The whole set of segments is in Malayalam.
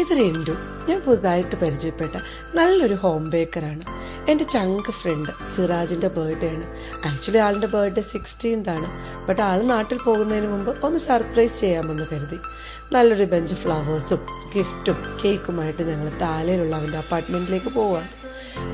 ഇത് റിന്റു. ഞാൻ പുതുതായിട്ട് പരിചയപ്പെട്ട നല്ലൊരു ഹോം ബേക്കറാണ്. എൻ്റെ ചങ്ക് ഫ്രണ്ട് സിറാജിൻ്റെ ബർത്ത്ഡേ ആണ്. ആക്ച്വലി ആളുടെ ബർത്ത്ഡേ 16th ആണ്. ബട്ട് ആൾ നാട്ടിൽ പോകുന്നതിന് മുമ്പ് ഒന്ന് സർപ്രൈസ് ചെയ്യാമെന്ന് കരുതി നല്ലൊരു ബഞ്ച് ഫ്ലവേഴ്സും ഗിഫ്റ്റും കേക്കുമായിട്ട് ഞങ്ങൾ താലയിലുള്ള അവൻ്റെ അപ്പാർട്ട്മെൻറ്റിലേക്ക് പോവാണ്.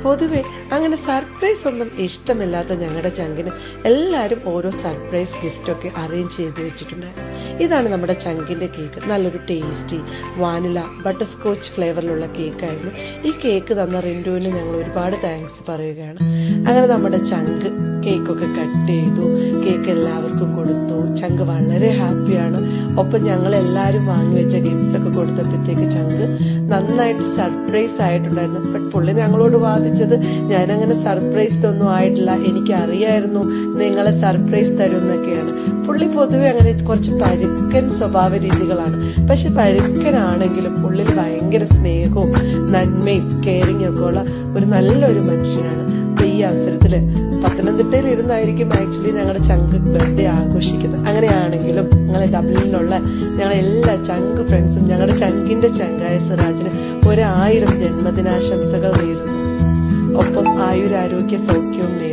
പൊതുവെ അങ്ങനെ സർപ്രൈസ് ഒന്നും ഇഷ്ടമില്ലാത്ത ഞങ്ങളുടെ ചങ്കിന് എല്ലാവരും ഓരോ സർപ്രൈസ് ഗിഫ്റ്റൊക്കെ അറേഞ്ച് ചെയ്ത് വെച്ചിട്ടുണ്ടായിരുന്നു. ഇതാണ് നമ്മുടെ ചങ്കിൻ്റെ കേക്ക്. നല്ലൊരു ടേസ്റ്റി വാനില ബട്ടർ സ്കോച്ച് ഫ്ലേവറിലുള്ള കേക്കായിരുന്നു. ഈ കേക്ക് തന്ന റിന്റുവിന് ഞങ്ങൾ ഒരുപാട് താങ്ക്സ് പറയുകയാണ്. അങ്ങനെ നമ്മുടെ ചങ്ക് കേക്കൊക്കെ കട്ട് ചെയ്തു, കേക്ക് എല്ലാവർക്കും കൊടുത്തു. ചങ്ക് വളരെ ഹാപ്പിയാണ്. ഒപ്പം ഞങ്ങൾ എല്ലാവരും വാങ്ങിവെച്ച ഗിഫ്റ്റ്സ് ഒക്കെ കൊടുത്തപ്പോഴത്തേക്ക് ചങ്ക് നന്നായിട്ട് സർപ്രൈസ് ആയിട്ടുണ്ടായിരുന്നു. ബട്ട് പുള്ളി ഞങ്ങളോട് വാദിച്ചത് ഞാനങ്ങനെ സർപ്രൈസ്ഡ് ഒന്നും ആയിട്ടില്ല, എനിക്കറിയായിരുന്നു നിങ്ങളെ സർപ്രൈസ് തരുമെന്നൊക്കെയാണ്. പുള്ളി പൊതുവെ അങ്ങനെ കുറച്ച് പരുക്കൻ സ്വഭാവ രീതികളാണ്. പക്ഷെ പരുക്കനാണെങ്കിലും ഉള്ളിൽ ഭയങ്കര സ്നേഹവും നന്മയും കെയറിങ്ങും ഒക്കെ ഉള്ള ഒരു നല്ലൊരു മനുഷ്യനാണ്. ഈ അവസരത്തില് പത്തനംതിട്ടയിൽ ഇരുന്നായിരിക്കും ആക്ച്വലി ഞങ്ങളുടെ ചങ്ക് ബർത്ത്ഡേ ആഘോഷിക്കുന്നത്. അങ്ങനെയാണെങ്കിലും ഞങ്ങളെ ഡബ്ലിനിലുള്ള ഞങ്ങളെല്ലാ ചങ്ക് ഫ്രണ്ട്സും ഞങ്ങളുടെ ചങ്കിന്റെ ചങ്കായ സിറാജിന് 1000 ജന്മദിനാശംസകൾ നേരുന്നു. ഒപ്പം ആയുരാരോഗ്യ സൗഖ്യവും നേരുന്നു.